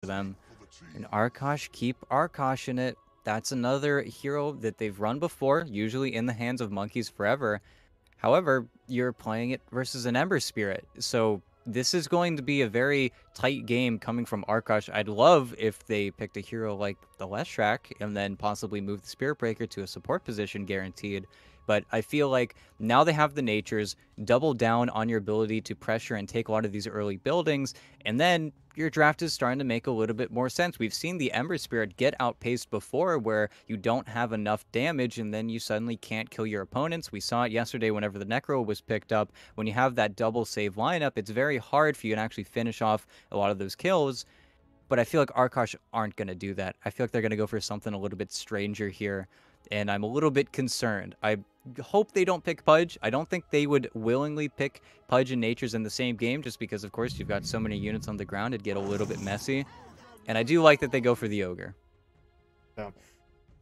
them. And Arkosh, keep Arkosh in it. That's another hero that they've run before, usually in the hands of monkeys forever. However, you're playing it versus an Ember Spirit, so this is going to be a very tight game coming from Arkosh. I'd love if they picked a hero like the Leshrac and then possibly move the Spirit Breaker to a support position guaranteed. But I feel like now they have the natures, double down on your ability to pressure and take a lot of these early buildings, and then your draft is starting to make a little bit more sense. We've seen the Ember Spirit get outpaced before where you don't have enough damage and then you suddenly can't kill your opponents. We saw it yesterday whenever the Necro was picked up. When you have that double save lineup, it's very hard for you to actually finish off a lot of those kills. But I feel like Arkosh aren't going to do that. I feel like they're going to go for something a little bit stranger here, and I'm a little bit concerned. I hope they don't pick Pudge. I don't think they would willingly pick Pudge and Natures in the same game, just because, of course, you've got so many units on the ground, it'd get a little bit messy. And I do like that they go for the Ogre. So,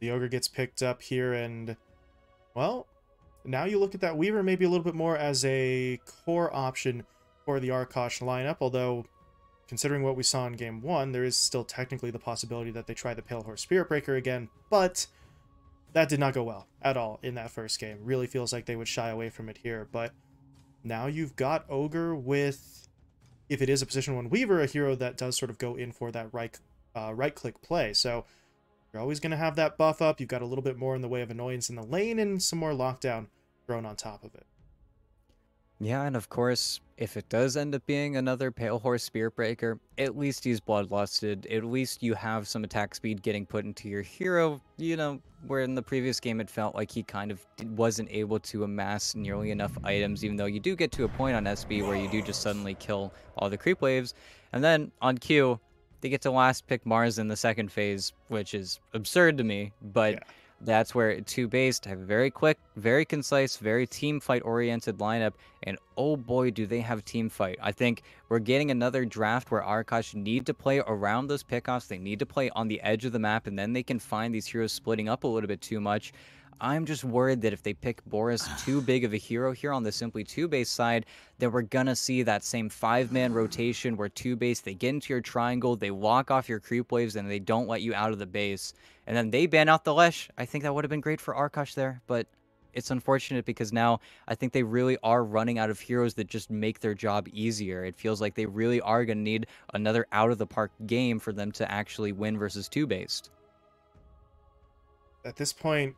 the Ogre gets picked up here, and, well, now you look at that Weaver maybe a little bit more as a core option for the Arkosh lineup, although considering what we saw in Game 1, there is still technically the possibility that they try the Pale Horse Spirit Breaker again, but that did not go well at all in that first game. Really feels like they would shy away from it here, but now you've got Ogre with, if it is a position 1 Weaver, a hero that does sort of go in for that right-click play, so you're always going to have that buff up. You've got a little bit more in the way of annoyance in the lane and some more lockdown thrown on top of it. Yeah, and of course, if it does end up being another Pale Horse Spirit Breaker, at least he's Bloodlusted. At least you have some attack speed getting put into your hero, you know, where in the previous game it felt like he kind of wasn't able to amass nearly enough items, even though you do get to a point on SB where you do just suddenly kill all the creep waves. And then on Q, they get to last pick Mars in the second phase, which is absurd to me, but... Yeah. That's where TOOBASED have a very quick, very concise, very team fight oriented lineup, and oh boy do they have team fight. I think we're getting another draft where Arkosh need to play around those pickoffs, they need to play on the edge of the map, and then they can find these heroes splitting up a little bit too much. I'm just worried that if they pick Boris too big of a hero here on the Simply TOOBASED side, that we're going to see that same 5-man rotation where TOOBASED, they get into your triangle, they lock off your creep waves, and they don't let you out of the base. And then they ban out the Lesh. I think that would have been great for Arkosh there, but it's unfortunate because now I think they really are running out of heroes that just make their job easier. It feels like they really are going to need another out-of-the-park game for them to actually win versus TOOBASED. At this point,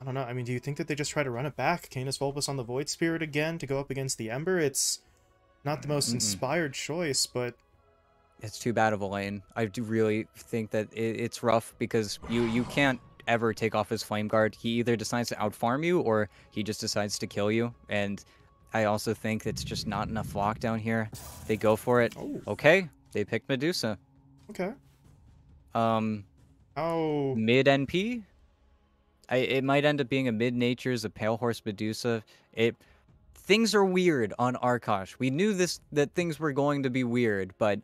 I don't know. I mean, do you think that they just try to run it back? Canis Vulpus on the Void Spirit again to go up against the Ember? It's not the most inspired choice, but... It's too bad of a lane. I do really think that it's rough because you can't ever take off his Flame Guard. He either decides to outfarm you or he just decides to kill you. And I also think it's just not enough lockdown here. They go for it. Oh. Okay, they pick Medusa. Okay. Mid NP? It might end up being a mid-natures, a Pale Horse Medusa. Things are weird on Arkosh. We knew that things were going to be weird, but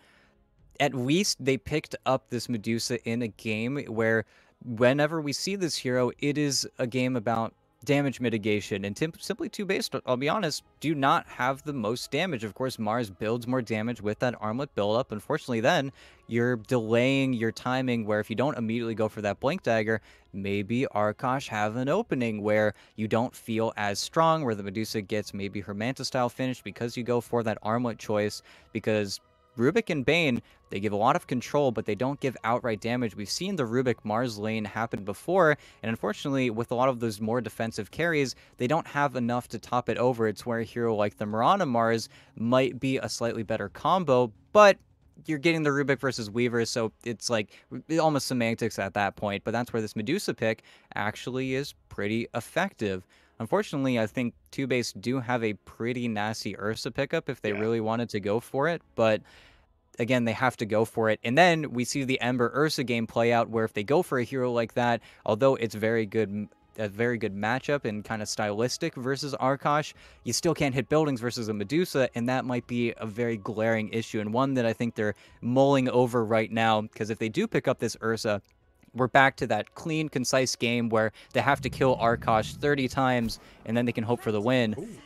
at least they picked up this Medusa in a game where whenever we see this hero, it is a game about damage mitigation. And Simply TOOBASED, I'll be honest, do not have the most damage. Of course, Mars builds more damage with that armlet buildup. Unfortunately, then you're delaying your timing where if you don't immediately go for that Blink Dagger, maybe Arkosh have an opening where you don't feel as strong, where the Medusa gets maybe her Manta style finish because you go for that armlet choice, because Rubik and Bane, they give a lot of control, but they don't give outright damage. We've seen the Rubik Mars lane happen before, and unfortunately, with a lot of those more defensive carries, they don't have enough to top it over. It's where a hero like the Mirana Mars might be a slightly better combo, but you're getting the Rubik versus Weaver, so it's like almost semantics at that point, but that's where this Medusa pick actually is pretty effective. Unfortunately, I think TOOBASED do have a pretty nasty Ursa pickup if they really wanted to go for it, but again, they have to go for it. And then we see the Ember Ursa game play out where if they go for a hero like that, although it's a very good matchup and kind of stylistic versus Arkosh, you still can't hit buildings versus a Medusa, and that might be a very glaring issue, and one that I think they're mulling over right now, because if they do pick up this Ursa, we're back to that clean, concise game where they have to kill Arkosh 30 times, and then they can hope for the win.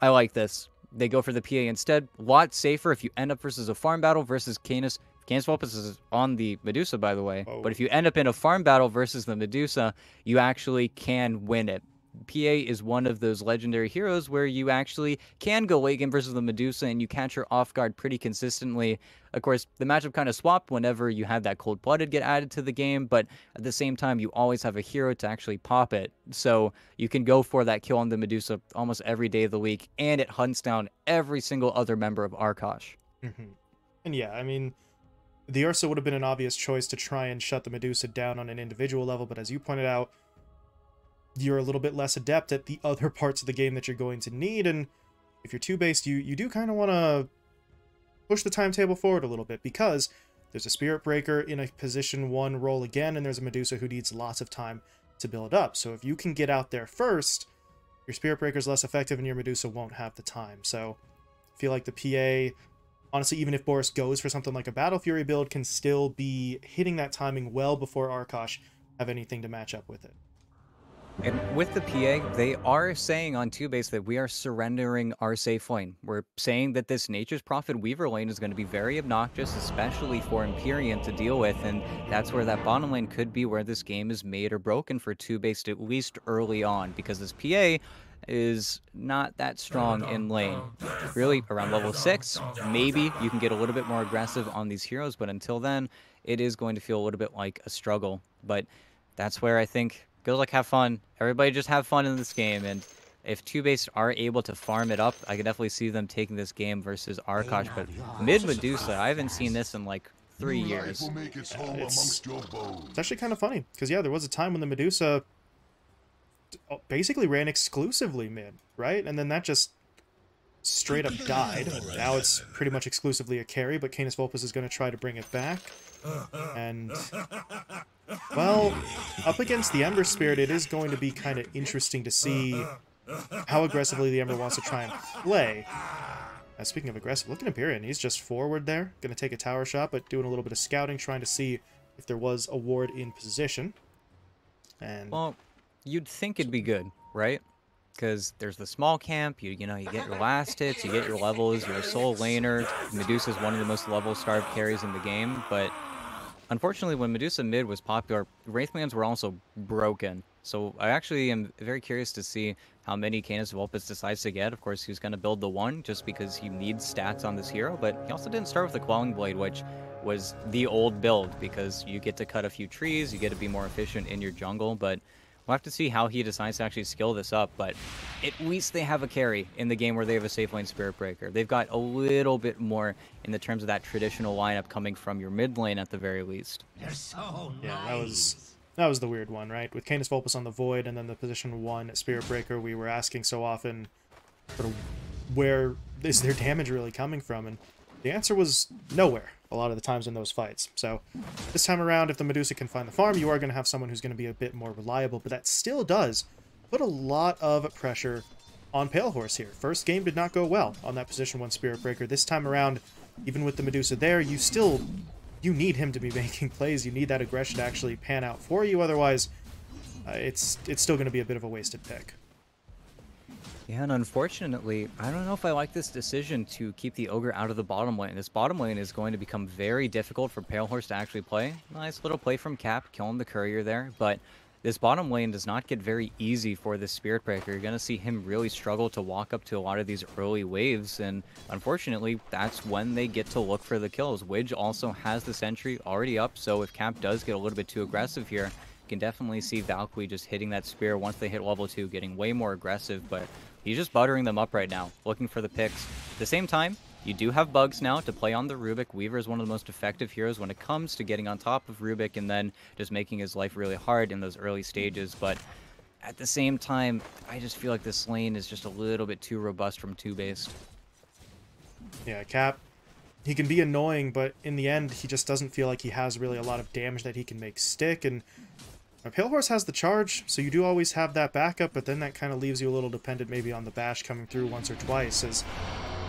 I like this. they go for the PA instead. A lot safer if you end up versus a farm battle versus Canis. Canis Vulpes is on the Medusa, by the way. Oh. But if you end up in a farm battle versus the Medusa, you actually can win it. PA is one of those legendary heroes where you actually can go late game versus the Medusa and you catch her off guard pretty consistently. Of course, the matchup kind of swapped whenever you had that cold-blooded get added to the game, but at the same time, you always have a hero to actually pop it. So you can go for that kill on the Medusa almost every day of the week, and it hunts down every single other member of Arkosh. And yeah, I mean, the Ursa would have been an obvious choice to try and shut the Medusa down on an individual level, but as you pointed out, you're a little bit less adept at the other parts of the game that you're going to need, and if you're two-based, you do kind of want to push the timetable forward a little bit, because there's a Spirit Breaker in a position 1 role again, and there's a Medusa who needs lots of time to build up. So if you can get out there first, your Spirit Breaker's less effective and your Medusa won't have the time. So I feel like the PA, honestly, even if Boris goes for something like a Battle Fury build, can still be hitting that timing well before Arkosh have anything to match up with it. And with the PA, they are saying on TOOBASED that we are surrendering our safe lane. We're saying that this Nature's Prophet Weaver lane is going to be very obnoxious, especially for Empyrean to deal with, and that's where that bottom lane could be where this game is made or broken for TOOBASED, at least early on, because this PA is not that strong in lane. Really, around level 6, maybe you can get a little bit more aggressive on these heroes, but until then, it is going to feel a little bit like a struggle. But that's where I think goes like have fun. Everybody just have fun in this game, and if TOOBASED are able to farm it up, I can definitely see them taking this game versus Arkosh. But mid Medusa, I haven't seen this in like 3 years. It's actually kind of funny, because yeah, there was a time when the Medusa basically ran exclusively mid, right? And then that just straight up died. Now it's pretty much exclusively a carry, but Canis Vulpes is going to try to bring it back. And, well, up against the Ember Spirit, it is going to be kind of interesting to see how aggressively the Ember wants to try and play. Speaking of aggressive, look at Empyrean. He's just forward there, going to take a tower shot, but doing a little bit of scouting, trying to see if there was a ward in position. And well, you'd think it'd be good, right? Because there's the small camp, you know, you get your last hits, you get your levels, you're a sole laner. Medusa is one of the most level-starved carries in the game, but unfortunately, when Medusa mid was popular, Wraithlands were also broken. So I actually am very curious to see how many Canis Vulpes decides to get. Of course, he's going to build the 1 just because he needs stats on this hero, but he also didn't start with the Quelling Blade, which was the old build, because you get to cut a few trees, you get to be more efficient in your jungle, but we'll have to see how he decides to actually skill this up. But at least they have a carry in the game where they have a safe lane Spirit Breaker. They've got a little bit more in the terms of that traditional lineup coming from your mid lane at the very least. They're so yeah, nice. that was the weird one, right? With Canis Vulpes on the Void and then the position 1 Spirit Breaker, we were asking so often sort of where is their damage really coming from, and the answer was nowhere a lot of the times in those fights. So this time around, if the Medusa can find the farm, you are going to have someone who's going to be a bit more reliable, but that still does put a lot of pressure on Pale Horse here. First game did not go well on that position 1 Spirit Breaker. This time around, even with the Medusa there, you need him to be making plays. You need that aggression to actually pan out for you, otherwise it's still going to be a bit of a wasted pick. Yeah, and unfortunately, I don't know if I like this decision to keep the Ogre out of the bottom lane. This bottom lane is going to become very difficult for Pale Horse to actually play. Nice little play from Cap, killing the courier there, but this bottom lane does not get very easy for this Spirit Breaker. You're going to see him really struggle to walk up to a lot of these early waves, and unfortunately, that's when they get to look for the kills. Widge also has the sentry already up, so if Cap does get a little bit too aggressive here, you can definitely see Valkyrie just hitting that spear once they hit level 2, getting way more aggressive, but he's just buttering them up right now, looking for the picks. At the same time, you do have bugs now to play on the Rubik. Weaver is one of the most effective heroes when it comes to getting on top of Rubik and then just making his life really hard in those early stages. But at the same time, I just feel like this lane is just a little bit too robust from TOOBASED. Yeah, Cap, he can be annoying, but in the end, he just doesn't feel like he has really a lot of damage that he can make stick. And Pale Horse has the charge, so you do always have that backup, but then that kind of leaves you a little dependent maybe on the bash coming through once or twice, as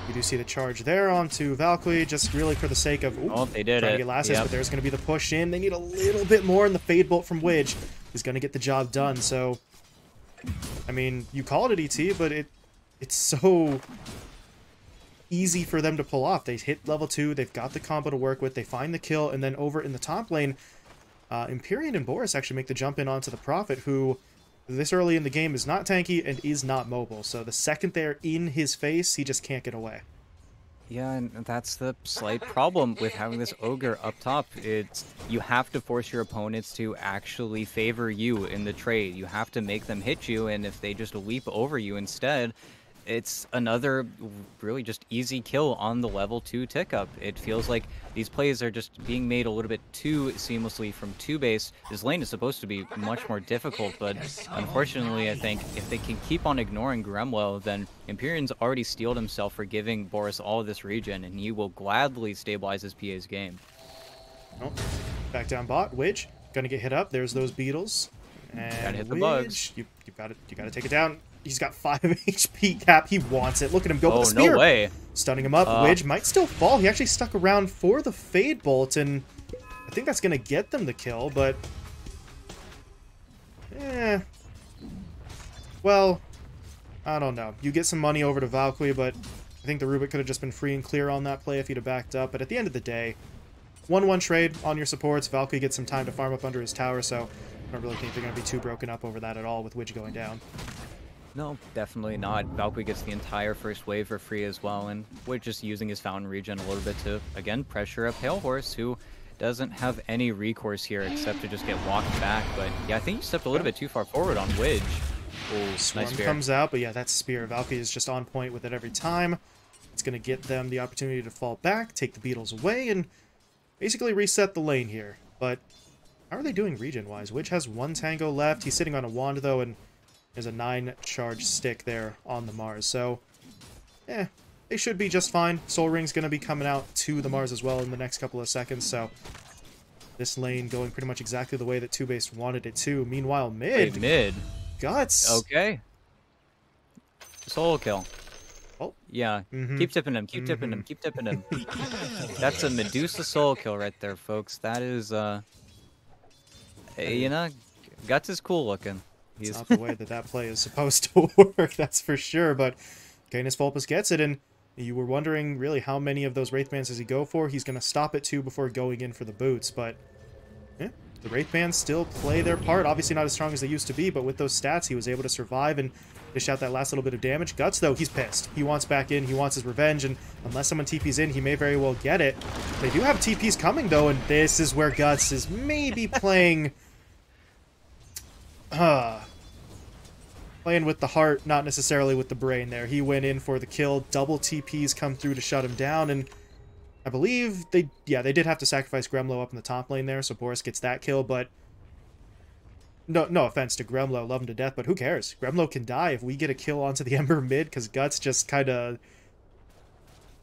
you do see the charge there onto Valkyrie, just really for the sake of they did trying it. to get last hits, but there's going to be the push in. They need a little bit more, and the Fade Bolt from Widge is going to get the job done. So, I mean, you called it ET, but it's so easy for them to pull off. They hit level 2, they've got the combo to work with, they find the kill, and then over in the top lane, Empyrean and Boris actually make the jump in onto the Prophet, who this early in the game is not tanky and is not mobile. So the second they're in his face, he just can't get away. Yeah, and that's the slight problem with having this ogre up top. It's you have to force your opponents to actually favor you in the trade. You have to make them hit you, and if they just leap over you instead, it's another really just easy kill on the level 2 tick up. It feels like these plays are just being made a little bit too seamlessly from TOOBASED. This lane is supposed to be much more difficult, but unfortunately I think if they can keep on ignoring Gremlo, then Empyrean's already steeled himself for giving Boris all of this regen, and he will gladly stabilize his PA's game. Oh, back down bot, Widge, gonna get hit up. There's those beetles. And gotta hit the Widge, bugs. You gotta take it down. He's got 5 HP cap. He wants it. Look at him go with the spear. No way. Stunning him up. Widge might still fall. He actually stuck around for the Fade Bolt, and I think that's going to get them the kill, but... Well, I don't know. You get some money over to Valkyrie, but I think the Rubik could have just been free and clear on that play if he'd have backed up. But at the end of the day, 1-1 trade on your supports. Valkyrie gets some time to farm up under his tower, so I don't really think they're going to be too broken up over that at all with Widge going down. No, definitely not. Valkyrie gets the entire first wave for free as well, and we're just using his fountain regen a little bit to, again, pressure a Pale Horse, who doesn't have any recourse here except to just get walked back. But yeah, I think he stepped a little bit too far forward on Widge. Oh, Swarm nice spear. comes out, but yeah, that spear. Valkyrie is just on point with it every time. It's going to get them the opportunity to fall back, take the beetles away, and basically reset the lane here. But how are they doing regen-wise? Widge has 1 tango left. He's sitting on a wand, though, and there's a 9-charge stick there on the Mars. So, they should be just fine. Soul Ring's going to be coming out to the Mars as well in the next couple of seconds. So, this lane going pretty much exactly the way that TOOBASED wanted it to. Meanwhile, mid. Wait, mid. Guts. Okay. Solo kill. Oh. Yeah. Keep tipping him. Keep tipping him. Keep tipping him. That's a Medusa solo kill right there, folks. That is, you know, Guts is cool looking. It's not the way that play is supposed to work, that's for sure, but Canis Vulpus gets it, and you were wondering really how many of those Wraithbands does he go for. He's going to stop at 2 before going in for the boots, but the Wraithbands still play their part. Obviously not as strong as they used to be, but with those stats, he was able to survive and dish out that last little bit of damage. Guts, though, he's pissed. He wants back in, he wants his revenge, and unless someone TP's in, he may very well get it. They do have TPs coming, though, and this is where Guts is maybe playing... playing with the heart, not necessarily with the brain there. He went in for the kill. Double TPs come through to shut him down, and I believe they did have to sacrifice Gremlo up in the top lane there, so Boris gets that kill, but no offense to Gremlo, love him to death, but who cares? Gremlo can die if we get a kill onto the Ember mid, because Guts just kind of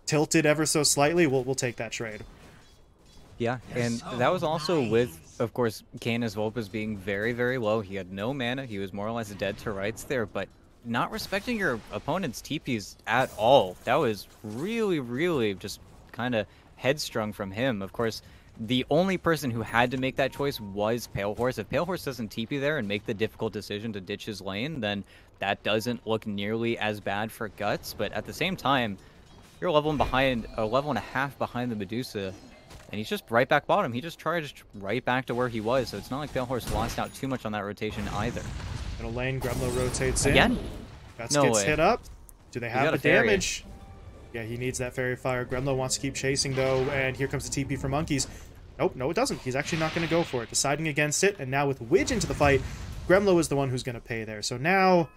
tilted ever so slightly. We'll take that trade. Yeah, and that was also with, of course, Canis Vulpus being very, very low. He had no mana. He was more or less dead to rights there, but not respecting your opponent's TPs at all. That was really, really just kind of headstrong from him. Of course, the only person who had to make that choice was Pale Horse. If Pale Horse doesn't TP there and make the difficult decision to ditch his lane, then that doesn't look nearly as bad for Guts. But at the same time, you're a level and a half behind the Medusa. And he's just right back bottom. He just charged right back to where he was, so it's not like Pale Horse lost out too much on that rotation either. Middle lane, Gremlo rotates in. Again? Guts No gets way. hit up. Do they have the fairy. damage? Yeah, he needs that Fairy Fire. Gremlo wants to keep chasing, though, and here comes the TP for Monkeys. Nope, no it doesn't. He's actually not going to go for it. Deciding against it, and now with Widge into the fight, Gremlo is the one who's going to pay there. So now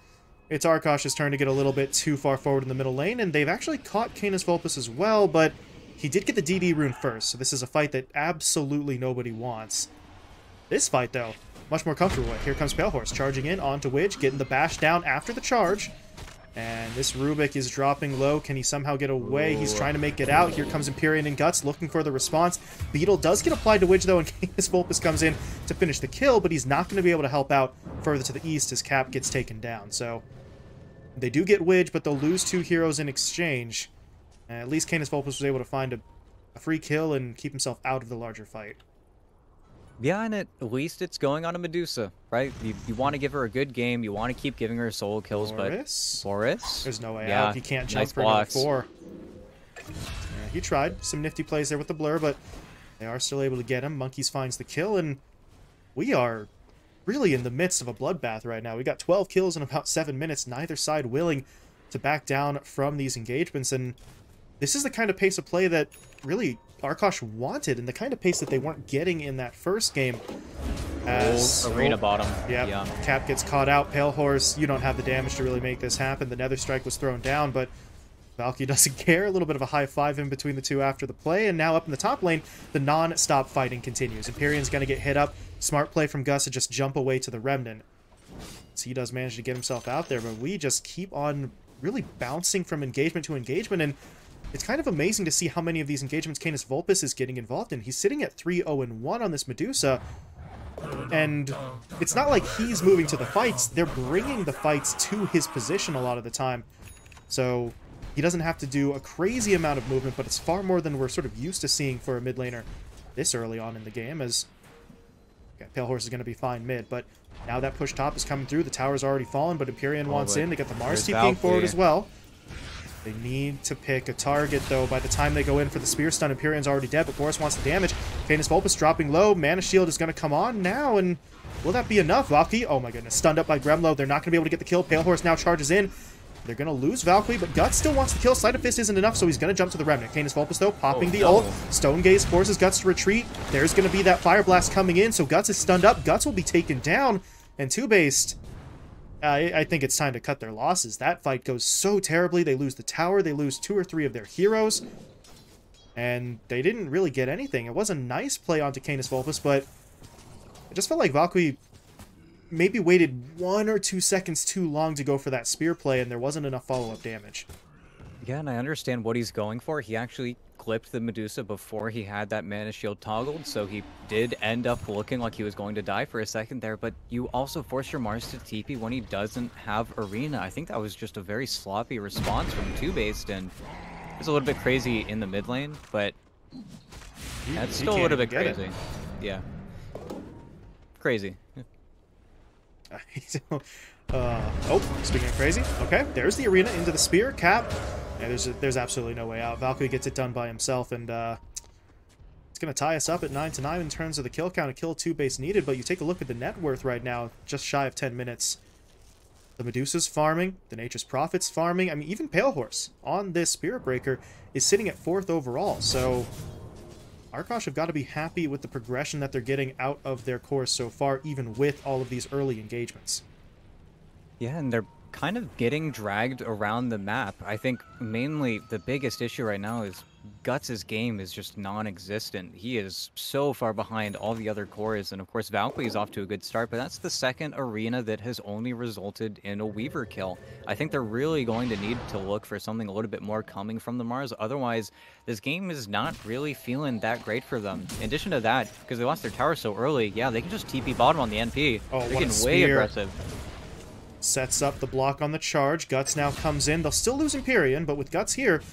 it's Arkosh's turn to get a little bit too far forward in the middle lane, and they've actually caught Canis Vulpus as well, but he did get the DD rune first, so this is a fight that absolutely nobody wants. This fight, though, much more comfortable with. Here comes Pale Horse charging in onto Widge, getting the bash down after the charge. And this Rubik is dropping low. Can he somehow get away? Ooh. He's trying to make it out. Here comes Empyrean and Guts looking for the response. Beetle does get applied to Widge, though, and Canis Vulpus comes in to finish the kill, but he's not going to be able to help out further to the east as Cap gets taken down. So they do get Widge, but they'll lose 2 heroes in exchange. At least Canis Vulpus was able to find a free kill and keep himself out of the larger fight. Yeah, and at least it's going on a Medusa, right? You want to give her a good game. You want to keep giving her solo kills, Boris? but Boris? There's no way yeah, out. He can't jump nice for another blocks. 4. Yeah, he tried some nifty plays there with the blur, but they are still able to get him. Monkeys finds the kill, and we are really in the midst of a bloodbath right now. We got 12 kills in about 7 minutes, neither side willing to back down from these engagements, and this is the kind of pace of play that really Arkosh wanted, and the kind of pace that they weren't getting in that first game. As arena bottom. Yeah, Cap gets caught out. Pale Horse, you don't have the damage to really make this happen. The Nether Strike was thrown down, but Valky doesn't care. A little bit of a high five in between the two after the play, and now up in the top lane, the non-stop fighting continues. Empyrean's going to get hit up. Smart play from Gus to just jump away to the Remnant. So he does manage to get himself out there, but we just keep on really bouncing from engagement to engagement, and it's kind of amazing to see how many of these engagements Canis Vulpes is getting involved in. He's sitting at 3-0-1 on this Medusa, and it's not like he's moving to the fights. They're bringing the fights to his position a lot of the time. So he doesn't have to do a crazy amount of movement, but it's far more than we're sort of used to seeing for a mid laner this early on in the game, as okay, Pale Horse is going to be fine mid, but now that push top is coming through. The tower's already fallen, but Empyrean wants in to get the Mars TPing forward as well. They need to pick a target, though. By the time they go in for the Spear Stun, Empyrean's already dead, but Boris wants the damage. Canis Vulpes dropping low. Mana Shield is going to come on now, and will that be enough? Valky, oh my goodness, stunned up by Gremlo. They're not going to be able to get the kill. Pale Horse now charges in. They're going to lose Valkyrie, but Guts still wants the kill. Sleight of Fist isn't enough, so he's going to jump to the Remnant. Canis Vulpes, though, popping the ult. Stone Gaze forces Guts to retreat. There's going to be that Fire Blast coming in, so Guts is stunned up. Guts will be taken down, and TOOBASED, I think it's time to cut their losses. That fight goes so terribly. They lose the tower. They lose 2 or 3 of their heroes. And they didn't really get anything. It was a nice play onto Canis Vulpes, but it just felt like Valkyrie maybe waited 1 or 2 seconds too long to go for that spear play, and there wasn't enough follow-up damage. Yeah, and I understand what he's going for. He actually clipped the Medusa before he had that mana shield toggled, so he did end up looking like he was going to die for a second there, but you also force your Mars to TP when he doesn't have Arena. I think that was just a very sloppy response from TOOBASED, and it's a little bit crazy in the mid lane, but that's still a little bit crazy. Yeah. Crazy. Oh, speaking of crazy, okay, there's the Arena into the Spear. Cap. Yeah, there's absolutely no way out. Valkyrie gets it done by himself, and it's going to tie us up at 9-9 in terms of the kill count. A kill 2 base needed, but you take a look at the net worth right now, just shy of 10 minutes. The Medusa's farming, the Nature's Prophet's farming. I mean, even Pale Horse on this Spirit Breaker is sitting at 4th overall, so Arkosh have got to be happy with the progression that they're getting out of their course so far, even with all of these early engagements. Yeah, and they're kind of getting dragged around the map. I think mainly the biggest issue right now is Guts' game is just non-existent. He is so far behind all the other cores, and of course Valkyrie is off to a good start, but that's the second arena that has only resulted in a Weaver kill. I think they're really going to need to look for something a little bit more coming from the Mars, otherwise this game is not really feeling that great for them. In addition to that, because they lost their tower so early, yeah, they can just TP bottom on the NP. Oh, they're what a getting way spear. aggressive. Sets up the block on the charge. Guts now comes in. They'll still lose Empyrean, but with Guts here,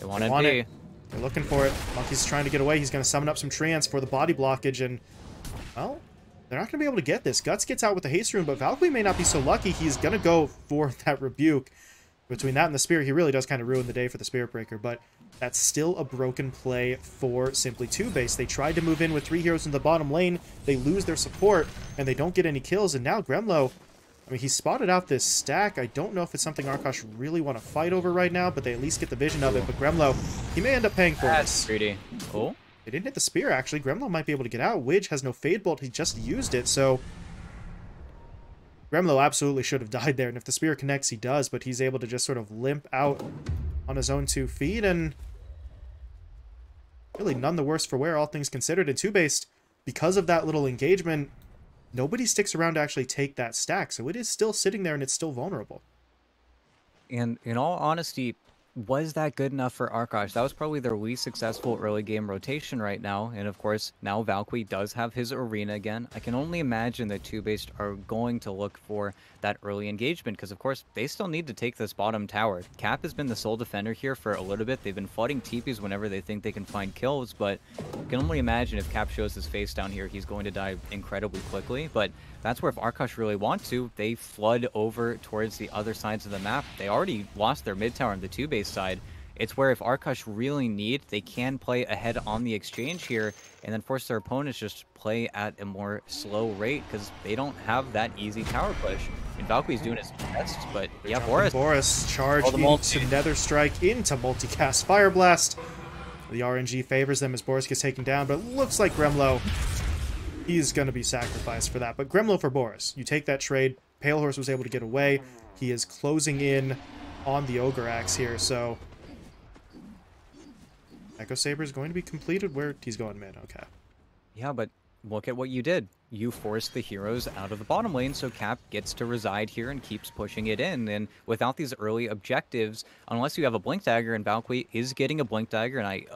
They want it. NP. They're looking for it. Monkey's trying to get away. He's going to summon up some treants for the body blockage, and, well, they're not going to be able to get this. Guts gets out with the haste rune, but Valkyrie may not be so lucky. He's going to go for that rebuke. Between that and the spear, he really does kind of ruin the day for the Spirit Breaker, but that's still a broken play for Simply TOOBASED. They tried to move in with 3 heroes in the bottom lane. They lose their support, and they don't get any kills, and now Gremlo, I mean, he spotted out this stack. I don't know if it's something Arkosh really want to fight over right now, but they at least get the vision of it. But Gremlo, he may end up paying for That's this. greedy. Cool. They didn't hit the spear, actually. Gremlo might be able to get out. Widge has no Fade Bolt. He just used it, so Gremlo absolutely should have died there. And if the spear connects, he does, but he's able to just sort of limp out on his own 2 feet, and really none the worse for wear, all things considered. And TOOBASED, because of that little engagement, nobody sticks around to actually take that stack, so it is still sitting there and it's still vulnerable. And in all honesty, was that good enough for Arkosh? That was probably their least successful early game rotation right now. And of course, now Valkyrie does have his arena again. I can only imagine that TOOBASED are going to look for that early engagement because, of course, they still need to take this bottom tower. Cap has been the sole defender here for a little bit. They've been flooding TPs whenever they think they can find kills, but I can only imagine if Cap shows his face down here, he's going to die incredibly quickly. But that's where if Arkosh really want to, they flood over towards the other sides of the map. They already lost their mid tower on the TOOBASED side. It's where if Arkosh really need, they can play ahead on the exchange here and then force their opponents just play at a more slow rate because they don't have that easy tower push. And Valkyrie's doing his best, but They're yeah, jumping Boris. charge Oh, the into multi. Nether Strike, into multicast Fire Blast. The RNG favors them as Boris gets taken down, but it looks like Gremlo, he's going to be sacrificed for that. But Gremlo for Boris. You take that trade. Pale Horse was able to get away. He is closing in on the Ogre Axe here, so Echo Saber is going to be completed where he's going mid. Okay. Yeah, but look at what you did. You forced the heroes out of the bottom lane, so Cap gets to reside here and keeps pushing it in. And without these early objectives, unless you have a Blink Dagger, and Valkyrie is getting a Blink Dagger, and I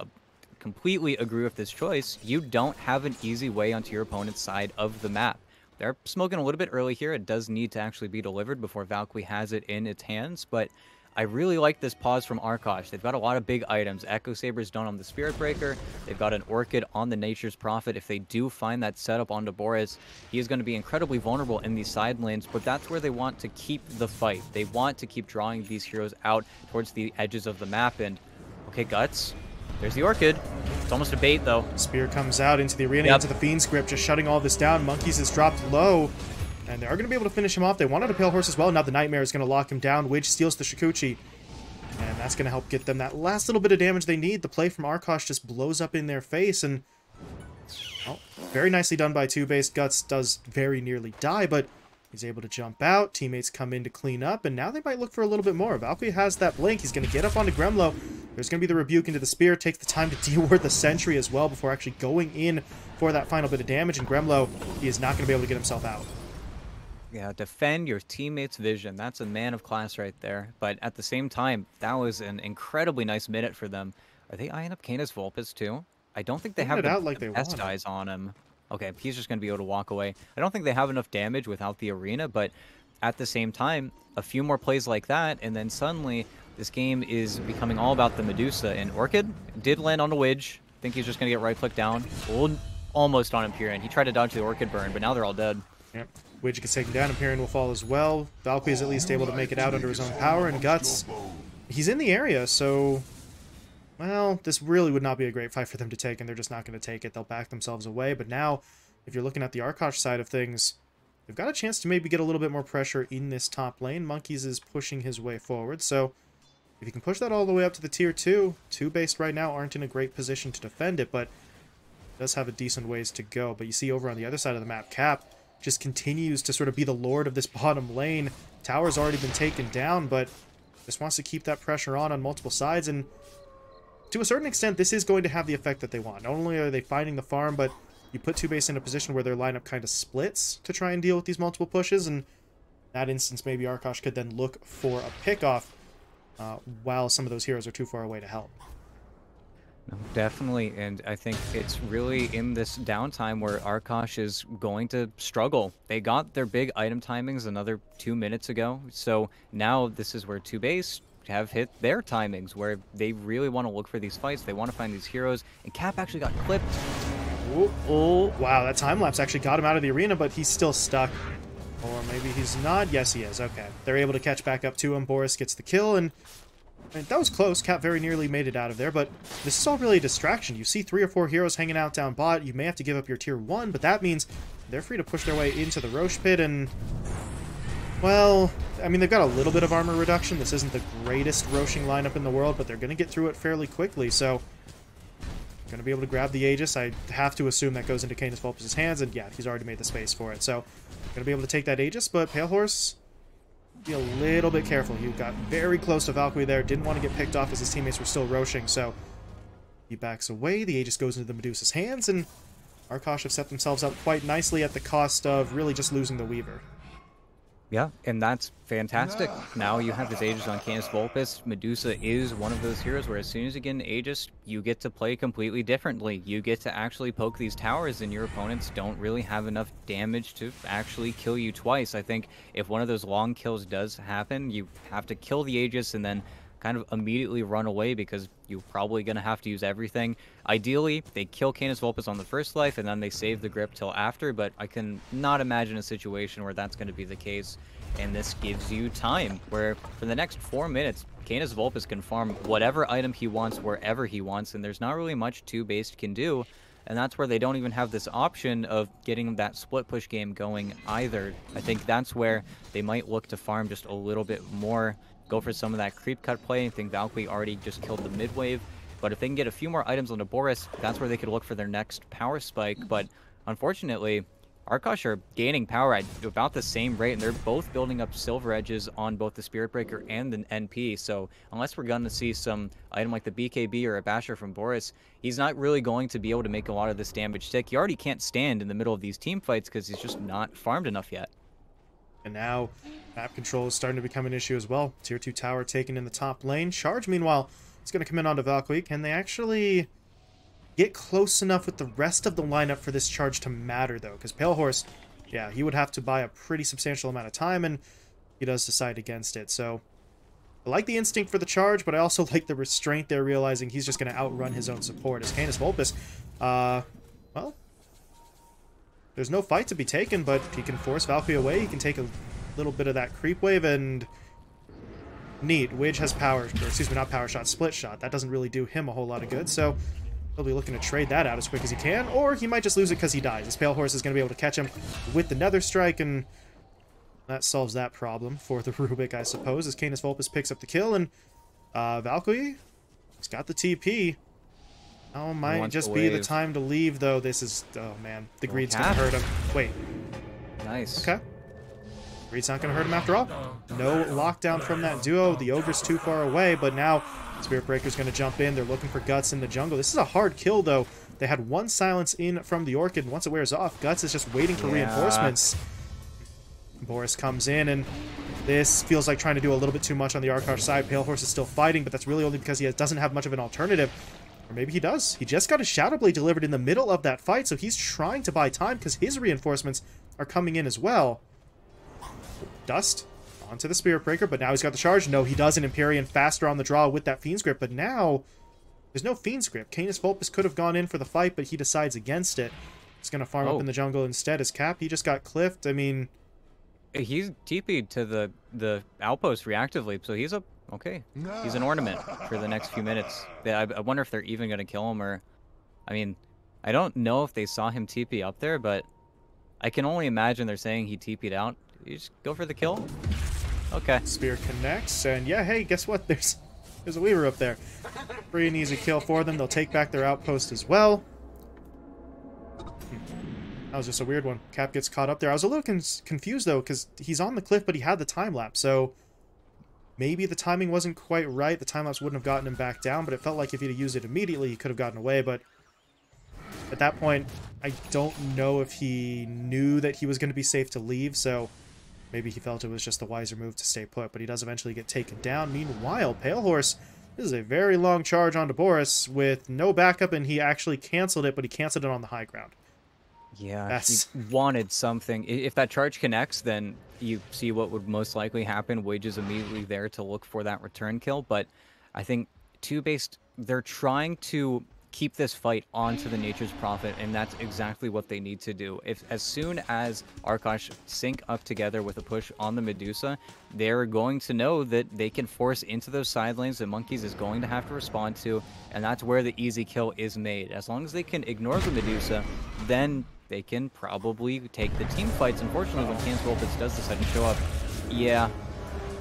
completely agree with this choice, you don't have an easy way onto your opponent's side of the map. They're smoking a little bit early here. It does need to actually be delivered before Valkyrie has it in its hands, but I really like this pause from Arkosh. They've got a lot of big items. Echo Saber's done on the Spirit Breaker. They've got an Orchid on the Nature's Prophet. If they do find that setup onto Boris, he is going to be incredibly vulnerable in these side lanes, but that's where they want to keep the fight. They want to keep drawing these heroes out towards the edges of the map, and okay, Guts. There's the Orchid. It's almost a bait, though. Spear comes out into the arena, into the Fiend's Grip, just shutting all this down. Monkeys is dropped low, and they are going to be able to finish him off. They wanted a Pale Horse as well. Now the Nightmare is going to lock him down. Widge steals the Shikuchi, and that's going to help get them that last little bit of damage they need. The play from Arkosh just blows up in their face, and well, very nicely done by TOOBASED. Guts does very nearly die, but he's able to jump out. Teammates come in to clean up, and now they might look for a little bit more. Valkyrie has that blink. He's going to get up onto Gremlo. There's going to be the rebuke into the spear. Takes the time to de-ward the sentry as well before actually going in for that final bit of damage. And Gremlo, he is not going to be able to get himself out. Yeah, defend your teammate's vision. That's a man of class right there. But at the same time, that was an incredibly nice minute for them. Are they eyeing up Canis Vulpes too? I don't think they have the best eyes on him. Okay, he's just going to be able to walk away. I don't think they have enough damage without the arena, but at the same time, a few more plays like that, and then suddenly this game is becoming all about the Medusa. And Orchid did land on a Widge. I think he's just going to get right-click down. Almost on Empyrean. He tried to dodge the Orchid burn, but now they're all dead. Yep. Widge gets taken down. Empyrean will fall as well. Valkyrie is at least able to make it out under his own power, and Guts, he's in the area, so well, this really would not be a great fight for them to take, and they're just not going to take it. They'll back themselves away, but now, if you're looking at the Arkosh side of things, they've got a chance to maybe get a little bit more pressure in this top lane. Monkeys is pushing his way forward, so if you can push that all the way up to the tier 2, TOOBASED right now aren't in a great position to defend it, but does have a decent ways to go. But you see over on the other side of the map, Cap just continues to sort of be the lord of this bottom lane. Tower's already been taken down, but just wants to keep that pressure on multiple sides, and to a certain extent, this is going to have the effect that they want. Not only are they finding the farm, but you put TOOBASED in a position where their lineup kind of splits to try and deal with these multiple pushes, and in that instance, maybe Arkosh could then look for a pickoff while some of those heroes are too far away to help. No, definitely, and I think it's really in this downtime where Arkosh is going to struggle. They got their big item timings another 2 minutes ago, so now this is where TOOBASED have hit their timings, where they really want to look for these fights. They want to find these heroes, and Cap actually got clipped. Oh, wow, that time-lapse actually got him out of the arena, but he's still stuck. Or maybe he's not. Yes, he is. Okay. They're able to catch back up to him. Boris gets the kill, and that was close. Cap very nearly made it out of there, but this is all really a distraction. You see 3 or 4 heroes hanging out down bot. You may have to give up your tier 1, but that means they're free to push their way into the Roche pit, and well, I mean, they've got a little bit of armor reduction. This isn't the greatest Roshing lineup in the world, but they're going to get through it fairly quickly, so going to be able to grab the Aegis. I have to assume that goes into Canis Vulpes' hands, and yeah, he's already made the space for it, so going to be able to take that Aegis, but Pale Horse, be a little bit careful. He got very close to Valkyrie there, didn't want to get picked off as his teammates were still Roshing, so he backs away. The Aegis goes into the Medusa's hands, and Arkosh have set themselves up quite nicely at the cost of really just losing the Weaver. Yeah, and that's fantastic. Now you have this Aegis on Canis Vulpes. Medusa is one of those heroes where as soon as you get an Aegis, you get to play completely differently. You get to actually poke these towers, and your opponents don't really have enough damage to actually kill you twice. I think if one of those long kills does happen, you have to kill the Aegis and then kind of immediately run away because you're probably going to have to use everything. Ideally, they kill Canis Vulpes on the first life and then they save the grip till after, but I can not imagine a situation where that's going to be the case. And this gives you time where for the next 4 minutes, Canis Vulpes can farm whatever item he wants wherever he wants, and there's not really much TOOBASED can do. And that's where they don't even have this option of getting that split push game going either. I think that's where they might look to farm just a little bit more, go for some of that creep cut play. I think Valkyrie already just killed the mid wave. But if they can get a few more items onto Boris, that's where they could look for their next power spike. But unfortunately, Arkosh are gaining power at about the same rate, and they're both building up silver edges on both the Spirit Breaker and the NP. So unless we're going to see some item like the BKB or a Basher from Boris, he's not really going to be able to make a lot of this damage stick. He already can't stand in the middle of these team fights because he's just not farmed enough yet. And now map control is starting to become an issue as well. Tier 2 tower taken in the top lane. Charge, meanwhile, is going to come in onto Valkyrie. Can they actually get close enough with the rest of the lineup for this charge to matter, though? Because Pale Horse, yeah, he would have to buy a pretty substantial amount of time, and he does decide against it. So I like the instinct for the charge, but I also like the restraint there, realizing he's just going to outrun his own support. As Canis Vulpes, well, there's no fight to be taken, but he can force Valkyrie away. He can take a little bit of that creep wave, and neat. Widge has power, or excuse me, not power shot, split shot. That doesn't really do him a whole lot of good, so he'll be looking to trade that out as quick as he can, or he might just lose it because he dies. His Pale Horse is going to be able to catch him with the Nether Strike, and that solves that problem for the Rubik, I suppose, as Canis Vulpes picks up the kill, and Valkyrie, he's got the TP. Oh, might just be the time to leave, though. This is, oh man, the greed's going to hurt him. Wait. Nice. Okay. Greed's not going to hurt him after all. No lockdown from that duo. The Ogre's too far away, but now Spirit Breaker's going to jump in. They're looking for Guts in the jungle. This is a hard kill, though. They had one silence in from the Orchid. Once it wears off, Guts is just waiting for reinforcements. Boris comes in, and this feels like trying to do a little bit too much on the Arkosh side. Pale Horse is still fighting, but that's really only because he doesn't have much of an alternative. Or maybe he does. He just got a Shadow Blade delivered in the middle of that fight, so he's trying to buy time because his reinforcements are coming in as well. Dust onto the Spirit Breaker, but now he's got the charge. No, he does an Empyrean faster on the draw with that Fiend's Grip, but now there's no Fiend's Grip. Canis Vulpes could have gone in for the fight, but he decides against it. He's going to farm up in the jungle instead. As Cap, he just got cliffed. I mean, he's TP'd to the outpost reactively, so he's a okay. He's an ornament for the next few minutes. I wonder if they're even going to kill him, or I mean, I don't know if they saw him TP up there, but I can only imagine they're saying he TP'd out. You just go for the kill. Okay. Spear connects, and yeah, hey, guess what? There's a Weaver up there. Free and easy kill for them. They'll take back their outpost as well. That was just a weird one. Cap gets caught up there. I was a little confused, though, because he's on the cliff, but he had the time-lapse, so maybe the timing wasn't quite right. The time-lapse wouldn't have gotten him back down, but it felt like if he'd have used it immediately, he could have gotten away, but at that point, I don't know if he knew that he was going to be safe to leave, so maybe he felt it was just the wiser move to stay put, but he does eventually get taken down. Meanwhile, Pale Horse, this is a very long charge onto Boris with no backup, and he actually canceled it, but he canceled it on the high ground. Yeah, he wanted something. If that charge connects, then you see what would most likely happen. Wage is immediately there to look for that return kill, but I think TOOBASED, they're trying to keep this fight onto the Nature's Prophet, and that's exactly what they need to do. If as soon as Arkosh sync up together with a push on the Medusa, they're going to know that they can force into those side lanes that Monkeys is going to have to respond to, and that's where the easy kill is made. As long as they can ignore the Medusa, then they can probably take the team fights. Unfortunately, when Canis Vulpes does decide to show up, yeah,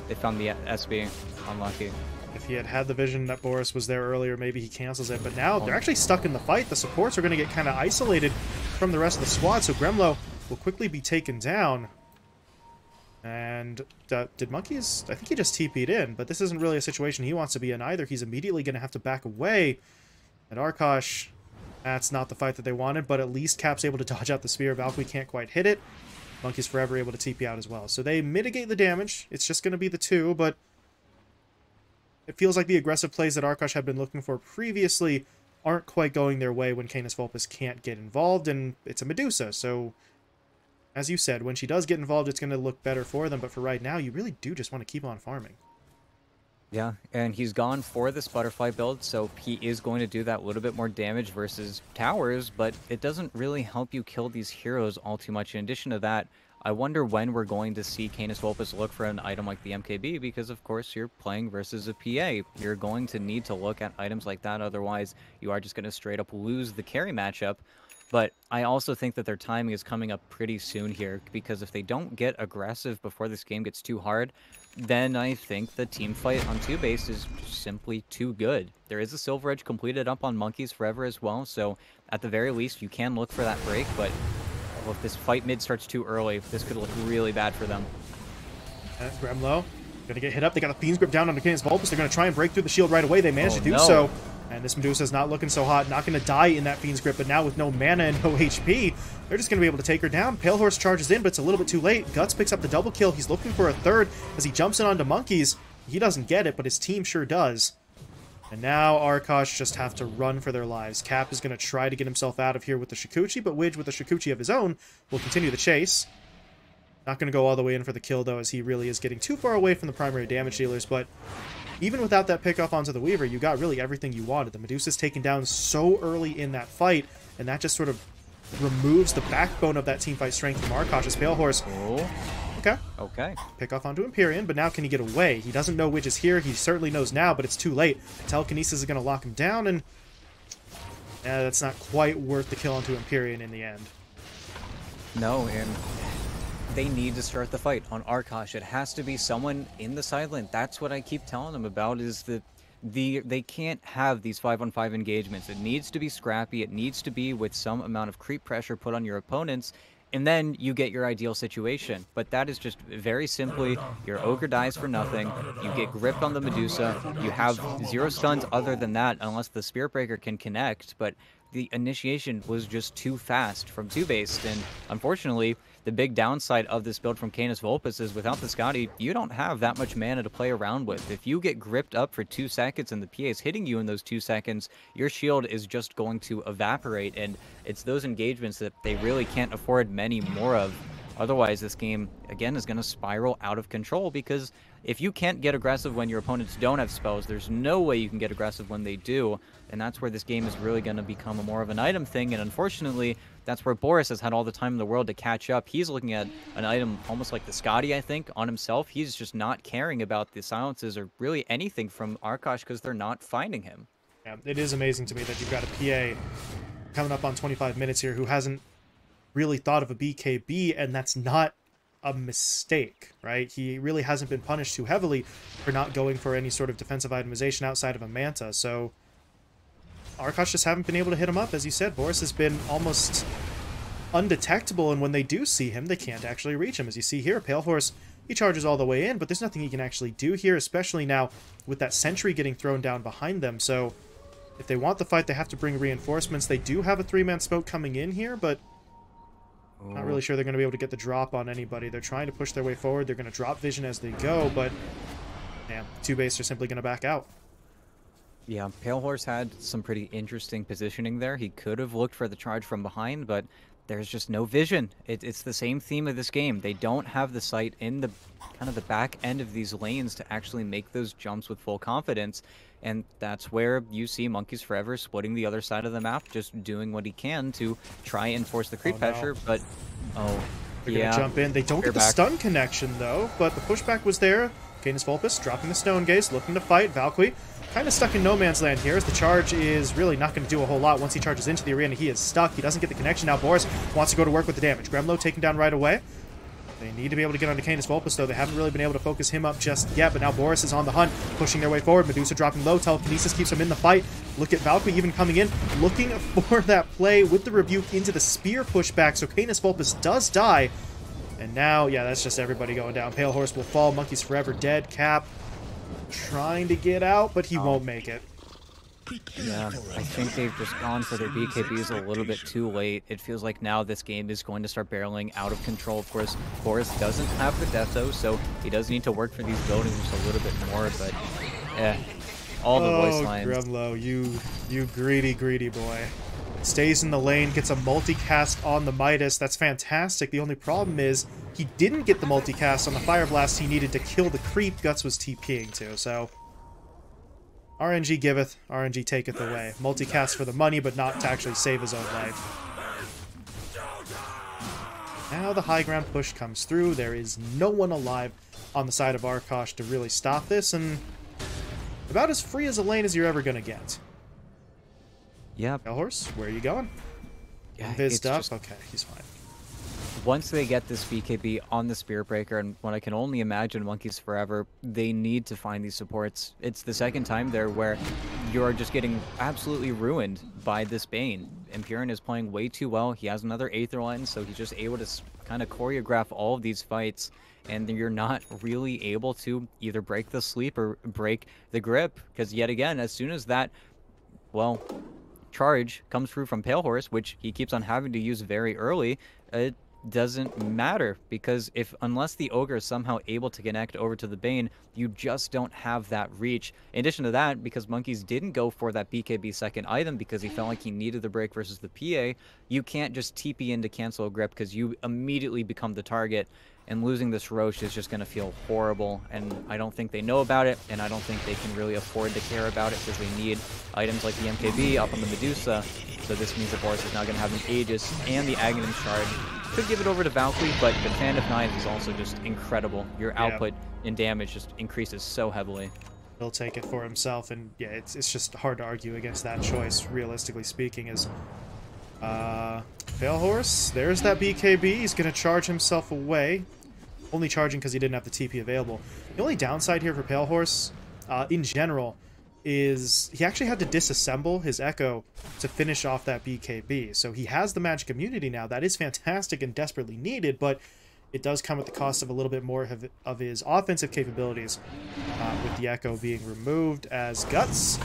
they found the SB. Unlucky. If he had had the vision that Boris was there earlier, maybe he cancels it. But now they're actually stuck in the fight. The supports are going to get kind of isolated from the rest of the squad. So Gremlo will quickly be taken down. And did Monkeys? I think he just TP'd in. But this isn't really a situation he wants to be in either. He's immediately going to have to back away. And Arkosh, that's not the fight that they wanted. But at least Cap's able to dodge out the spear. Valkyrie can't quite hit it. Monkeys forever able to TP out as well. So they mitigate the damage. It's just going to be the two, but it feels like the aggressive plays that Arkosh had been looking for previously aren't quite going their way when Canis Vulpes can't get involved, and it's a Medusa, so as you said, when she does get involved, it's going to look better for them, but for right now, you really do just want to keep on farming. Yeah, and he's gone for this butterfly build, so he is going to do that little bit more damage versus towers, but it doesn't really help you kill these heroes all too much. In addition to that, I wonder when we're going to see Canis Vulpes look for an item like the MKB, because of course you're playing versus a PA. You're going to need to look at items like that, otherwise you are just going to straight up lose the carry matchup. But I also think that their timing is coming up pretty soon here, because if they don't get aggressive before this game gets too hard, then I think the team fight on TOOBASED is simply too good. There is a Silver Edge completed up on Monkeys Forever as well, so at the very least you can look for that break, but well, if this fight mid starts too early, this could look really bad for them. Gremlo gonna get hit up. They got a Fiend's Grip down on the Canis Vulpes. They're gonna try and break through the shield right away. They managed to do so. And this Medusa's not looking so hot. Not gonna die in that Fiend's Grip, but now with no mana and no HP, they're just gonna be able to take her down. Pale Horse charges in, but it's a little bit too late. Guts picks up the double kill. He's looking for a third as he jumps in onto Monkeys. He doesn't get it, but his team sure does. And now Arkosh just have to run for their lives. Cap is going to try to get himself out of here with the Shikuchi, but Widge with a Shikuchi of his own will continue the chase. Not going to go all the way in for the kill, though, as he really is getting too far away from the primary damage dealers. But even without that pick off onto the Weaver, you got really everything you wanted. The Medusa's taken down so early in that fight, and that just sort of removes the backbone of that teamfight strength from Arkosh's Pale Horse. Oh. Okay. Pick off onto Empyrean, but now can he get away? He doesn't know Widge is here. He certainly knows now, but it's too late. Telekinesis is going to lock him down, and that's not quite worth the kill onto Empyrean in the end. No, and they need to start the fight on Arkosh. It has to be someone in the side lane. That's what I keep telling them about, is that they can't have these 5-on-5 engagements. It needs to be scrappy. It needs to be with some amount of creep pressure put on your opponents, and then you get your ideal situation. But that is just very simply, your Ogre dies for nothing, you get gripped on the Medusa, you have 0 stuns other than that, unless the Spirit Breaker can connect, but the initiation was just too fast from TOOBASED, and unfortunately, the big downside of this build from Canis Vulpes is without the Scotty, you don't have that much mana to play around with. If you get gripped up for 2 seconds and the PA is hitting you in those 2 seconds, your shield is just going to evaporate, and it's those engagements that they really can't afford many more of. Otherwise, this game, again, is going to spiral out of control, because if you can't get aggressive when your opponents don't have spells, there's no way you can get aggressive when they do, and that's where this game is really going to become more of an item thing, and unfortunately, that's where Boris has had all the time in the world to catch up. He's looking at an item almost like the Scotty, I think, on himself. He's just not caring about the silences or really anything from Arkosh because they're not finding him. Yeah, it is amazing to me that you've got a PA coming up on 25 minutes here who hasn't really thought of a BKB, and that's not a mistake, right? He really hasn't been punished too heavily for not going for any sort of defensive itemization outside of a Manta, so Arkosh just haven't been able to hit him up. As you said, Boris has been almost undetectable, and when they do see him, they can't actually reach him. As you see here, Pale Horse, he charges all the way in, but there's nothing he can actually do here, especially now with that sentry getting thrown down behind them, so if they want the fight, they have to bring reinforcements. They do have a 3-man smoke coming in here, but not really sure they're going to be able to get the drop on anybody. They're trying to push their way forward. They're going to drop vision as they go, but yeah, TOOBASED are simply going to back out. Yeah, Pale Horse had some pretty interesting positioning there. He could have looked for the charge from behind, but there's just no vision. It's the same theme of this game. They don't have the sight in the kind of the back end of these lanes to actually make those jumps with full confidence. And that's where you see Monkeys Forever splitting the other side of the map, just doing what he can to try and force the creep pressure. But, they're going to jump in. They don't get the stun connection, though, but the pushback was there. Canis Vulpes dropping the Stone Gaze, looking to fight. Valkyrie kind of stuck in no man's land here, as the charge is really not going to do a whole lot. Once he charges into the arena, he is stuck. He doesn't get the connection. Now Boris wants to go to work with the damage. Gremlo taken down right away. They need to be able to get onto Canis Vulpes, though. They haven't really been able to focus him up just yet, but now Boris is on the hunt, pushing their way forward. Medusa dropping low. Telekinesis keeps him in the fight. Look at Valkyrie even coming in, looking for that play with the Rebuke into the spear pushback, so Canis Vulpes does die. And now, yeah, that's just everybody going down. Pale Horse will fall. Monkeys Forever dead. Cap trying to get out, but he won't make it. Yeah, I think they've just gone for their BKBs a little bit too late. It feels like now this game is going to start barreling out of control. Of course, Boris doesn't have the Death, so he does need to work for these buildings just a little bit more, but all the voice lines. Gremlo, you greedy, greedy boy. Stays in the lane, gets a multicast on the Midas. That's fantastic. The only problem is he didn't get the multicast on the Fire Blast he needed to kill the creep Guts was TPing to, so RNG giveth, RNG taketh away. Multicast for the money, but not to actually save his own life. Now the high ground push comes through. There is no one alive on the side of Arkosh to really stop this, and about as free as a lane as you're ever going to get. Yeah. Horse, where are you going? Yeah, Invised up? Okay, he's fine. Once they get this BKB on the Spirit Breaker, and what I can only imagine Monkeys Forever, they need to find these supports. It's the second time there where you're just getting absolutely ruined by this Bane. Imperian is playing way too well. He has another Aether Lens, so he's just able to kind of choreograph all of these fights, and you're not really able to either break the sleep or break the grip, because yet again, as soon as that, well, charge comes through from Pale Horse, which he keeps on having to use very early, it doesn't matter, because unless the Ogre is somehow able to connect over to the Bane, you just don't have that reach. In addition to that, because Monkeys didn't go for that BKB second item because he felt like he needed the break versus the PA, you can't just TP in to cancel a grip because you immediately become the target, and losing this Roche is just going to feel horrible, and I don't think they know about it, and I don't think they can really afford to care about it because they need items like the MKB up on the Medusa, so this means that Boris is now going to have an Aegis and the Aghanim Shard. Could give it over to Valkyrie, but the Fan of Knives is also just incredible. Your output in damage just increases so heavily. He'll take it for himself, and yeah, it's just hard to argue against that choice, realistically speaking, is Pale Horse, there's that BKB. He's going to charge himself away. Only charging because he didn't have the TP available. The only downside here for Pale Horse, in general, is he actually had to disassemble his Echo to finish off that BKB. So he has the magic immunity now. That is fantastic and desperately needed, but it does come at the cost of a little bit more of his offensive capabilities, with the Echo being removed as Guts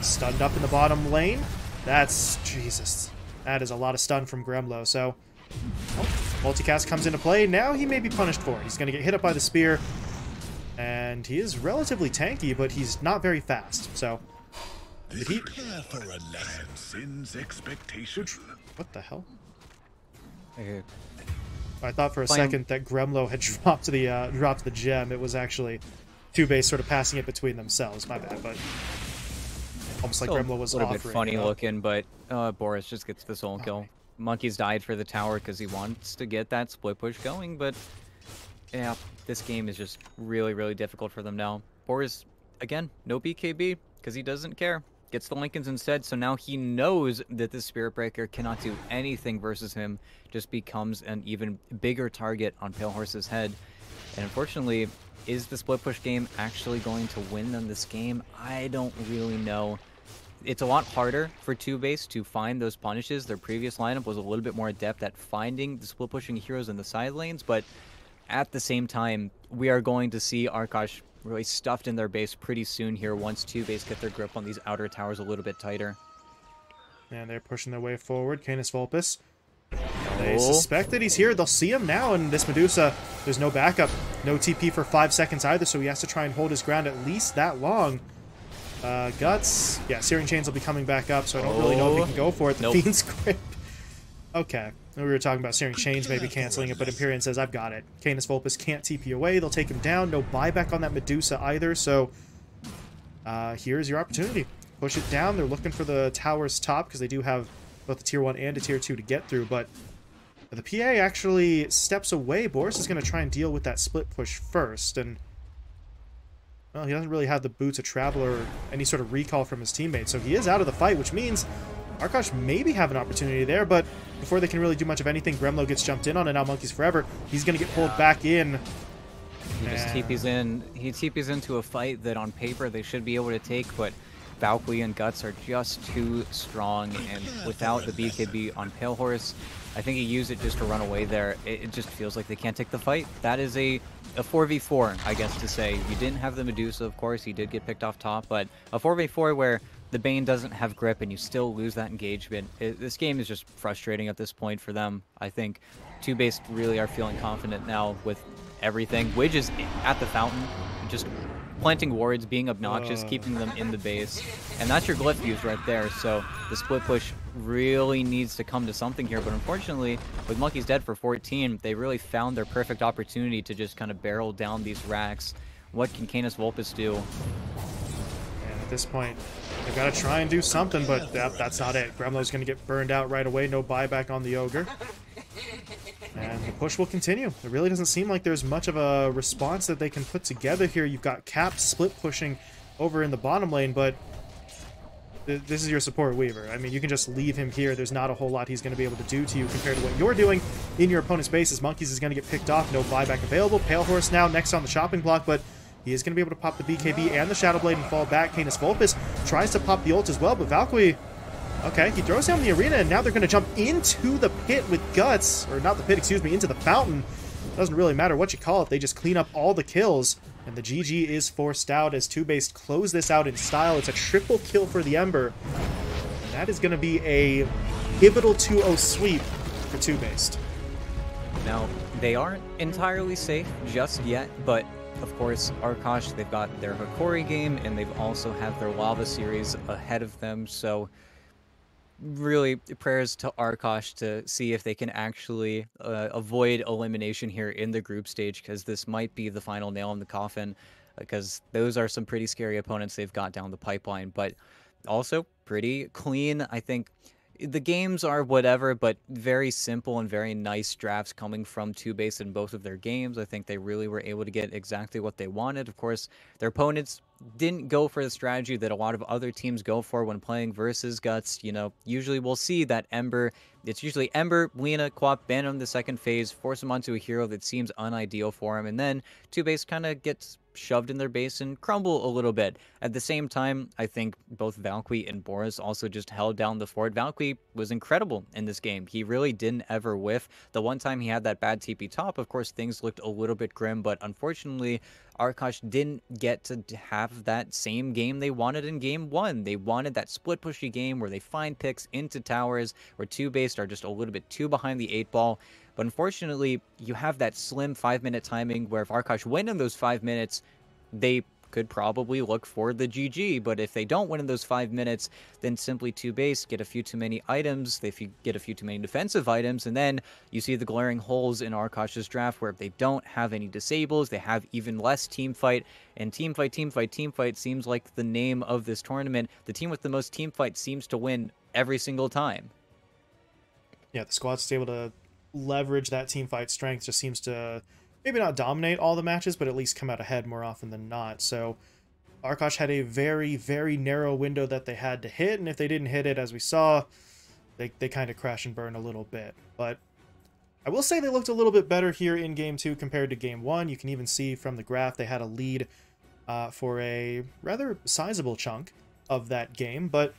stunned up in the bottom lane. That's... Jesus. That is a lot of stun from Gremlo. So, multicast comes into play. Now he may be punished for it. He's going to get hit up by the spear. And he is relatively tanky, but he's not very fast. So, prepare for a lesson sin's expectation. What the hell? Okay. I thought for a second that Gremlo had dropped the gem. It was actually TOOBASED sort of passing it between themselves. My bad, but almost like Gremlo was a little offering. bit funny looking, but Boris just gets the solo kill. Monkeys died for the tower because he wants to get that split push going, but yeah, this game is just really, really difficult for them now. Boris, again, no BKB because he doesn't care. Gets the Lincolns instead, so now he knows that the Spirit Breaker cannot do anything versus him, just becomes an even bigger target on Pale Horse's head. And unfortunately, is the split push game actually going to win them this game? I don't really know. It's a lot harder for TOOBASED to find those punishes. Their previous lineup was a little bit more adept at finding the split pushing heroes in the side lanes, but at the same time, we are going to see Arkosh really stuffed in their base pretty soon here once TOOBASED get their grip on these outer towers a little bit tighter. And they're pushing their way forward. Canis Vulpus. They suspect that he's here. They'll see him now, and this Medusa, there's no backup. No TP for 5 seconds either, so he has to try and hold his ground at least that long. Guts. Yeah, Searing Chains will be coming back up, so I don't really know if he can go for it. The Fiend's Grip. Okay. We were talking about Searing Chains maybe canceling it, but Empyrean says, I've got it. Canis Vulpus can't TP away. They'll take him down. No buyback on that Medusa either, so here's your opportunity. Push it down. They're looking for the tower's top because they do have both the tier 1 and a tier 2 to get through, but the PA actually steps away. Boris is going to try and deal with that split push first, and well, he doesn't really have the boots of travel or any sort of recall from his teammates, so he is out of the fight, which means Arkosh maybe have an opportunity there, but before they can really do much of anything, Gremlo gets jumped in on, and now Monkeys Forever. He's going to get pulled back in. He just TPs in. He TPs into a fight that on paper they should be able to take, but Valkyrie and Guts are just too strong, and without the BKB on Pale Horse, I think he used it just to run away there. It just feels like they can't take the fight. That is a 4v4, I guess to say. You didn't have the Medusa, of course. He did get picked off top, but a 4v4 where the Bane doesn't have grip and you still lose that engagement. This game is just frustrating at this point for them. I think TOOBASED really are feeling confident now with everything. Widge is at the fountain, just planting wards, being obnoxious, keeping them in the base. And that's your glyph fuse right there. So the split push really needs to come to something here. But unfortunately, with Monkeys dead for 14, they really found their perfect opportunity to just kind of barrel down these racks. What can Canis Vulpus do? And at this point, they've got to try and do something, but that's not it. Gremlo's going to get burned out right away. No buyback on the Ogre. And And the push will continue. It really doesn't seem like there's much of a response that they can put together here. You've got Cap split pushing over in the bottom lane, but this is your support Weaver. I mean, you can just leave him here. There's not a whole lot he's going to be able to do to you compared to what you're doing in your opponent's base. As Monkeys is going to get picked off. No buyback available. Pale Horse now next on the chopping block, but he is going to be able to pop the BKB and the Shadow Blade and fall back. Canis Vulpus tries to pop the ult as well, but Valkyrie, okay, he throws down the arena, and now they're going to jump into the pit with Guts. Or not the pit, excuse me, into the fountain. Doesn't really matter what you call it. They just clean up all the kills. And the GG is forced out as TOOBASED close this out in style. It's a triple kill for the Ember. And that is going to be a pivotal 2-0 sweep for TOOBASED. Now, they aren't entirely safe just yet, but of course, Arkosh, they've got their Hikori game, and they've also have their Lava series ahead of them, so really prayers to Arkosh to see if they can actually avoid elimination here in the group stage, because this might be the final nail in the coffin, because those are some pretty scary opponents they've got down the pipeline, but also pretty clean. I think the games are whatever, but very simple and very nice drafts coming from TOOBASED in both of their games. I think they really were able to get exactly what they wanted. Of course, their opponents didn't go for the strategy that a lot of other teams go for when playing versus Guts. You know, usually we'll see that Ember, it's usually Ember, Lina, Quap, ban him the second phase, force him onto a hero that seems unideal for him, and then TOOBASED kind of gets shoved in their base and crumble a little bit. At the same time, I think both Valkyrie and Boris also just held down the fort. Valkyrie was incredible in this game. He really didn't ever whiff. The one time he had that bad TP top, of course, things looked a little bit grim, but unfortunately, Arkosh didn't get to have that same game they wanted in game one. They wanted that split pushy game where they find picks into towers, where TOOBASED are just a little bit too behind the 8-ball. But unfortunately, you have that slim 5-minute timing where if Arkosh win in those 5 minutes, they could probably look for the GG. But if they don't win in those 5 minutes, then simply TOOBASED get a few too many items, they get a few too many defensive items, and then you see the glaring holes in Arkosh's draft where if they don't have any disables, they have even less team fight. And team fight seems like the name of this tournament. The team with the most team fight seems to win every single time. Yeah, the squad's able to leverage that team fight strength, just seems to maybe not dominate all the matches, but at least come out ahead more often than not. So Arkosh had a very, very narrow window that they had to hit, and if they didn't hit it, as we saw, they kind of crash and burn a little bit. But I will say they looked a little bit better here in Game 2 compared to Game 1. You can even see from the graph they had a lead for a rather sizable chunk of that game, but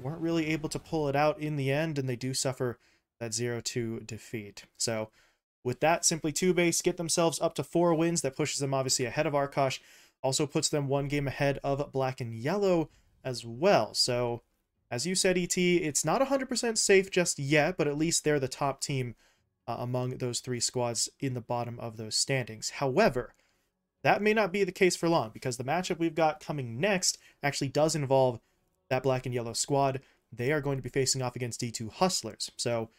weren't really able to pull it out in the end, and they do suffer that 0-2 defeat. So with that, simply TOOBASED get themselves up to 4 wins. That pushes them obviously ahead of Arkosh. Also puts them 1 game ahead of Black and Yellow as well. So as you said, ET, it's not 100% safe just yet, but at least they're the top team among those 3 squads in the bottom of those standings. However, that may not be the case for long, because the matchup we've got coming next actually does involve that Black and Yellow squad. They are going to be facing off against D2 Hustlers. So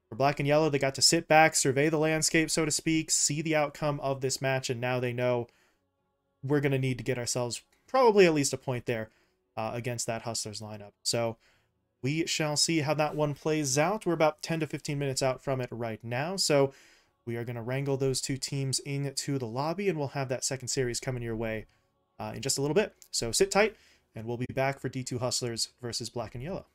for Black and Yellow, they got to sit back, survey the landscape, so to speak, see the outcome of this match, and now they know we're going to need to get ourselves probably at least a point there against that Hustlers lineup. So we shall see how that one plays out. We're about 10 to 15 minutes out from it right now, so we are going to wrangle those 2 teams into the lobby, and we'll have that second series coming your way in just a little bit. So sit tight, and we'll be back for D2 Hustlers versus Black and Yellow.